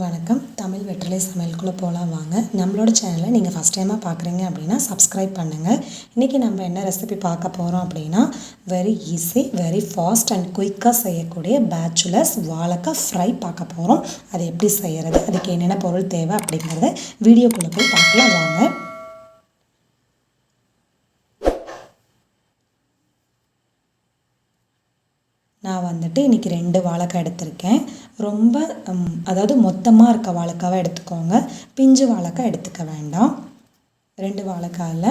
வணக்கம். தமிழ் வெற்றிலை சமையலுக்குள்ளே போகலாம் வாங்க. நம்மளோட சேனலை நீங்கள் ஃபஸ்ட் டைமாக பார்க்குறீங்க அப்படின்னா சப்ஸ்கிரைப் பண்ணுங்கள். இன்றைக்கி நம்ம என்ன ரெசிபி பார்க்க போகிறோம் அப்படின்னா very easy, very fast and குயிக்காக செய்யக்கூடிய பேச்சுலர்ஸ் வாழைக்காய் ஃப்ரை பார்க்க போகிறோம். அது எப்படி செய்கிறது, அதுக்கு என்னென்ன பொருள் தேவை அப்படிங்கிறத வீடியோக்குள்ளே போய் பார்க்கலாம் வாங்க. நான் வந்துட்டு இன்றைக்கி 2 வாழைக்காய் எடுத்திருக்கேன். ரொம்ப அதாவது மொத்தமாக இருக்க வாழைக்காவை எடுத்துக்கோங்க, பிஞ்சு வாழைக்காய் எடுத்துக்க வேண்டாம். 2 வாழைக்காயில்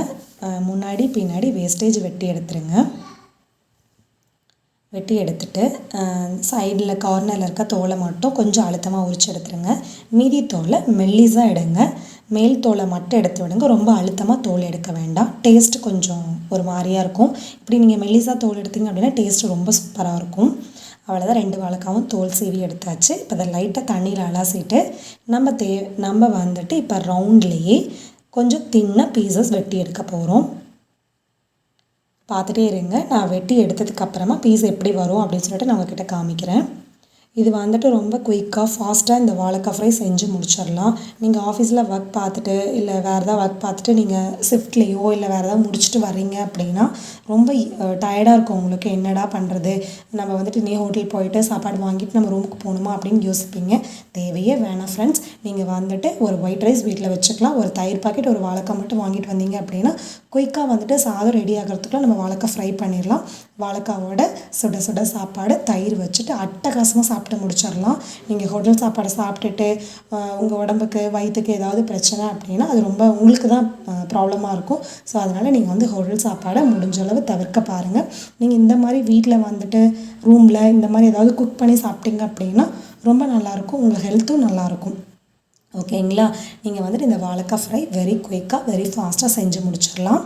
முன்னாடி பின்னாடி வேஸ்டேஜ் வெட்டி எடுத்துருங்க. வெட்டி எடுத்துட்டு சைடில் கார்னரில் இருக்க தோலை மட்டும் கொஞ்சம் அழுத்தமாக உரிச்சு எடுத்துருங்க. மீதி தோலை மெல்லிஸாக எடுங்க. மேல் தோலை மட்டும் எடுத்து விடுங்க. ரொம்ப அழுத்தமாக தோல் எடுக்க வேண்டாம், டேஸ்ட்டு கொஞ்சம் ஒரு மாதிரியாக இருக்கும். இப்படி நீங்கள் மெல்லிஸாக தோல் எடுத்தீங்க அப்படின்னா டேஸ்ட்டு ரொம்ப சூப்பராக இருக்கும். அவ்வளோதான், 2 வாழைக்காவும் தோல் சீவி எடுத்தாச்சு. இப்போ அதை லைட்டாக தண்ணியில் அலசிட்டு நம்ம வந்துட்டு இப்போ ரவுண்ட்லேயே கொஞ்சம் தின்னாக பீசஸ் வெட்டி எடுக்க போகிறோம். பார்த்துட்டே இருங்க. நான் வெட்டி எடுத்ததுக்கப்புறமா பீஸ் எப்படி வரும் அப்படின்னு சொல்லிட்டு நான் உங்ககிட்ட காமிக்கிறேன். இது வந்துட்டு ரொம்ப குயிக்காக ஃபாஸ்ட்டாக இந்த வாழைக்காய் ஃப்ரை செஞ்சு முடிச்சிடலாம். நீங்கள் ஆஃபீஸில் ஒர்க் பார்த்துட்டு இல்லை வேறு ஏதாவது ஒர்க் பார்த்துட்டு நீங்கள் ஷிஃப்ட்லேயோ இல்லை வேறு ஏதாவது முடிச்சுட்டு வரீங்க அப்படின்னா ரொம்ப டயர்டாக இருக்கும் உங்களுக்கு. என்னடா பண்ணுறது, நம்ம வந்துட்டு நீ ஹோட்டல் போயிட்டு சாப்பாடு வாங்கிட்டு நம்ம ரூமுக்கு போகணுமா அப்படின்னு யோசிப்பீங்க. தேவையே வேணாம் ஃப்ரெண்ட்ஸ். நீங்கள் வந்துட்டு ஒரு ஒயிட் ரைஸ் வீட்டில் வச்சுக்கலாம். ஒரு தயிர் பாக்கெட், ஒரு வாழைக்காய் மட்டும் வாங்கிட்டு வந்தீங்க அப்படின்னா குயிக்காக வந்துட்டு சாதம் ரெடி ஆகிறதுக்குள்ள நம்ம வாழைக்காய் ஃப்ரை பண்ணிடலாம். வாழைக்காவோட சுட சுட சாப்பாடு தயிர் வச்சுட்டு அட்டகாசமாக சாப்பிட்டு முடிச்சிடலாம். நீங்கள் ஹோட்டல் சாப்பாடை சாப்பிட்டுட்டு உங்கள் உடம்புக்கு வயிற்றுக்கு ஏதாவது பிரச்சனை அப்படின்னா அது ரொம்ப உங்களுக்கு தான் ப்ராப்ளமாக இருக்கும். ஸோ அதனால் நீங்கள் வந்து ஹோட்டல் சாப்பாடை முடிஞ்ச அளவு தவிர்க்க பாருங்கள். நீங்கள் இந்த மாதிரி வீட்டில் வந்துட்டு ரூமில் இந்த மாதிரி ஏதாவது குக் பண்ணி சாப்பிட்டீங்க அப்படின்னா ரொம்ப நல்லாயிருக்கும், உங்கள் ஹெல்த்தும் நல்லாயிருக்கும். ஓகேங்களா? நீங்கள் வந்துட்டு இந்த வாழைக்காய் ஃப்ரை வெரி குயிக்காக வெரி ஃபாஸ்ட்டாக செஞ்சு முடிச்சிடலாம்.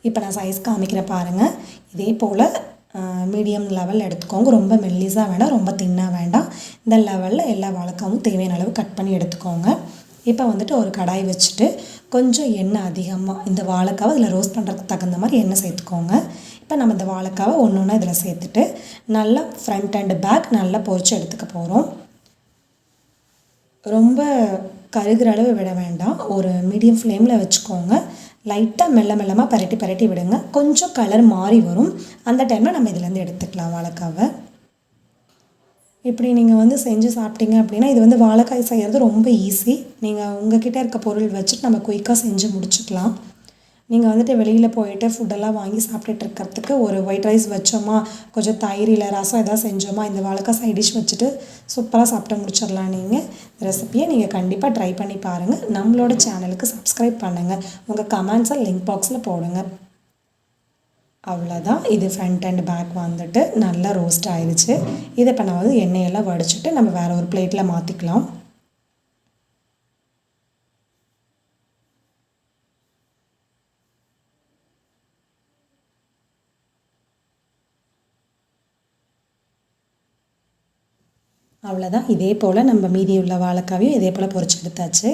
இப்போ நான் சைஸ் காமிக்கிறேன் பாருங்கள். இதே போல் மீடியம் லெவல் எடுத்துக்கோங்க. ரொம்ப மெல்லிஸாக வேண்டாம், ரொம்ப தின்னாக வேண்டாம். இந்த லெவலில் எல்லா வாழைக்காவும் தேவையான அளவு கட் பண்ணி எடுத்துக்கோங்க. இப்போ வந்துட்டு ஒரு கடாய் வச்சுட்டு கொஞ்சம் எண்ணெய் அதிகமாக இந்த வாழைக்காவை இதில் ரோஸ்ட் பண்ணுறதுக்கு தகுந்த மாதிரி எண்ணெய் சேர்த்துக்கோங்க. இப்போ நம்ம இந்த வாழைக்காவை ஒன்று ஒன்றா இதில் சேர்த்துட்டு நல்லா ஃப்ரண்ட் அண்ட் பேக் நல்லா பொரிச்சு எடுத்துக்க போகிறோம். ரொம்ப கருகிற அளவு விட வேண்டாம், ஒரு மீடியம் ஃப்ளேமில் வச்சுக்கோங்க. லைட்டாக மெல்லமாக பரட்டி விடுங்க. கொஞ்சம் கலர் மாறி வரும், அந்த டைமில் நம்ம இதிலேருந்து எடுத்துக்கலாம் வாழைக்காவை. இப்படி நீங்கள் வந்து செஞ்சு சாப்பிட்டீங்க அப்படின்னா இது வந்து வாழைக்காய் செய்கிறது ரொம்ப ஈஸி. நீங்கள் உங்கள்கிட்ட இருக்க பொருள் வச்சுட்டு நம்ம குயிக்காக செஞ்சு முடிச்சுக்கலாம். நீங்கள் வந்துட்டு வெளியில் போயிட்டு ஃபுட்டெல்லாம் வாங்கி சாப்பிட்டுட்டு இருக்கிறதுக்கு ஒரு ஒயிட் ரைஸ் வச்சோமா, கொஞ்சம் தயிர் இல்லை ரசம் எதாவது செஞ்சோமா, இந்த வாழைக்காய் சைட் டிஷ் வச்சுட்டு சூப்பராக சாப்பிட்டு முடிச்சிடலாம். நீங்கள் ரெசிப்பியை நீங்கள் கண்டிப்பாக ட்ரை பண்ணி பாருங்கள். நம்மளோட சேனலுக்கு சப்ஸ்கிரைப் பண்ணுங்கள். உங்கள் கமெண்ட்ஸை லிங்க் பாக்ஸில் போடுங்க. அவ்வளோதான், இது ஃப்ரண்ட் அண்ட் பேக் வந்துட்டு நல்லா ரோஸ்ட் ஆயிடுச்சு. இதை இப்போ நான் வந்து எண்ணெயெல்லாம் வடிச்சிட்டு நம்ம வேறு ஒரு பிளேட்டில் மாற்றிக்கலாம். அவ்வளோதான், இதே போல் நம்ம மீதி உள்ள வாழைக்காவையும் இதே போல் பொரிச்சு எடுத்தாச்சு.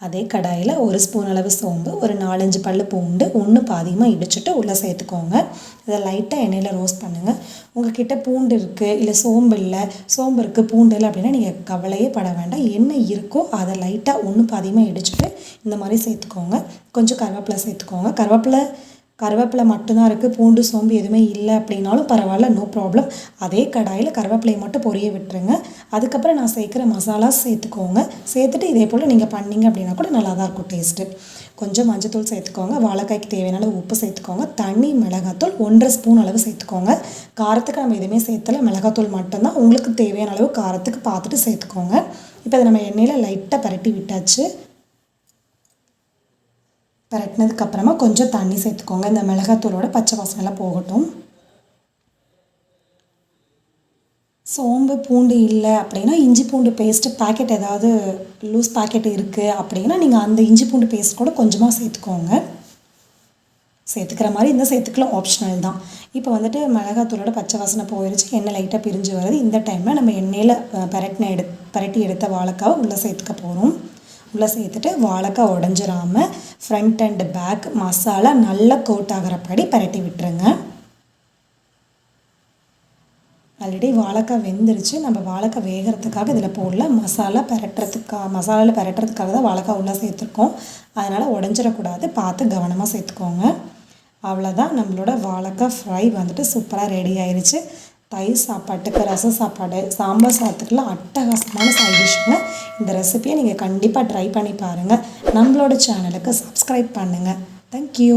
அதே கடாயில் 1 ஸ்பூன் அளவு சோம்பு, ஒரு 4-5 பல் பூண்டு ஒன்று பாதியமாக இடிச்சுட்டு உள்ளே சேர்த்துக்கோங்க. இதை லைட்டாக எண்ணெயில் ரோஸ்ட் பண்ணுங்கள். உங்கள் கிட்டே பூண்டு இருக்குது இல்லை சோம்பு இல்லை, சோம்பு இருக்குது பூண்டு இல்லை அப்படின்னா நீங்கள் கவலையே பட வேண்டாம். என்ன இருக்கோ அதை லைட்டாக ஒன்று பாதியமாக இடிச்சுட்டு இந்த மாதிரி சேர்த்துக்கோங்க. கொஞ்சம் கருவேப்பிலை சேர்த்துக்கோங்க. கருவேப்பிலை மட்டும்தான் இருக்குது, பூண்டு சோம்பு எதுவுமே இல்லை அப்படின்னாலும் பரவாயில்ல, நோ ப்ராப்ளம். அதே கடாயில் கருவேப்பிலையை மட்டும் பொரிய விட்டுருங்க. அதுக்கப்புறம் நான் சேர்க்குற மசாலா சேர்த்துக்கோங்க. சேர்த்துட்டு இதே போல் நீங்கள் பண்ணிங்க அப்படின்னா கூட நல்லா தான் இருக்கும் டேஸ்ட்டு. கொஞ்சம் மஞ்சத்தூள் சேர்த்துக்கோங்க. வாழைக்காய்க்கு தேவையான அளவு உப்பு சேர்த்துக்கோங்க. தனி மிளகாத்தூள் 1.5 ஸ்பூன் அளவு சேர்த்துக்கோங்க. காரத்துக்கு நம்ம எதுவுமே சேர்த்தல, மிளகாத்தூள் மட்டும்தான். உங்களுக்கு தேவையான அளவு காரத்துக்கு பார்த்துட்டு சேர்த்துக்கோங்க. இப்போ அதை நம்ம எண்ணெயில் லைட்டாக பரட்டி விட்டாச்சு. பரட்டினதுக்கப்புறமா கொஞ்சம் தண்ணி சேர்த்துக்கோங்க. இந்த மிளகாத்தூளோட பச்சை வாசனைலாம் போகட்டும். சோம்பு பூண்டு இல்லை அப்படின்னா இஞ்சி பூண்டு பேஸ்ட்டு பாக்கெட் ஏதாவது லூஸ் பாக்கெட் இருக்குது அப்படின்னா நீங்கள் அந்த இஞ்சி பூண்டு பேஸ்ட் கூட கொஞ்சமாக சேர்த்துக்கோங்க. சேர்த்துக்கிற மாதிரி இருந்தால் சேர்த்துக்கலாம், ஆப்ஷனல் தான். இப்போ வந்துட்டு மிளகாத்தூளோட பச்சை வாசனை போயிடுச்சு, எண்ணெய் லைட்டாக பிரிஞ்சு வருது. இந்த டைமில் நம்ம எண்ணெயில் பரட்டி எடுத்த வாழைக்காவை உள்ளே சேர்த்துக்க போகிறோம். உள்ளே சேர்த்துட்டு வாழைக்காய் உடஞ்சிராமல் ஃப்ரண்ட் அண்ட் பேக் மசாலா நல்லா கோட் ஆகிறப்படி பரட்டி விட்டுருங்க. ஆல்ரெடி வாழைக்காய் வெந்துருச்சு. நம்ம வாழைக்காய் வேகிறதுக்காக இதில் போடல. மசாலாவில் பெரட்டுறதுக்காக தான் வாழைக்காய் உள்ளே சேர்த்துருக்கோம். அதனால் உடஞ்சிடக்கூடாது, பார்த்து கவனமாக சேர்த்துக்கோங்க. அவ்வளோதான், நம்மளோட வாழைக்காய் ஃப்ரை வந்துட்டு சூப்பராக ரெடி ஆயிடுச்சு. தயிர் சாப்பாட்டுக்கு, ரசம் சாப்பாடு, சாம்பார் சாதத்துக்குலாம் அட்டகாசமான சைட் டிஷ்ஷுங்க. இந்த ரெசிபியை நீங்கள் கண்டிப்பாக ட்ரை பண்ணி பாருங்கள். நம்மளோட சேனலுக்கு சப்ஸ்கிரைப் பண்ணுங்கள். தேங்க்யூ.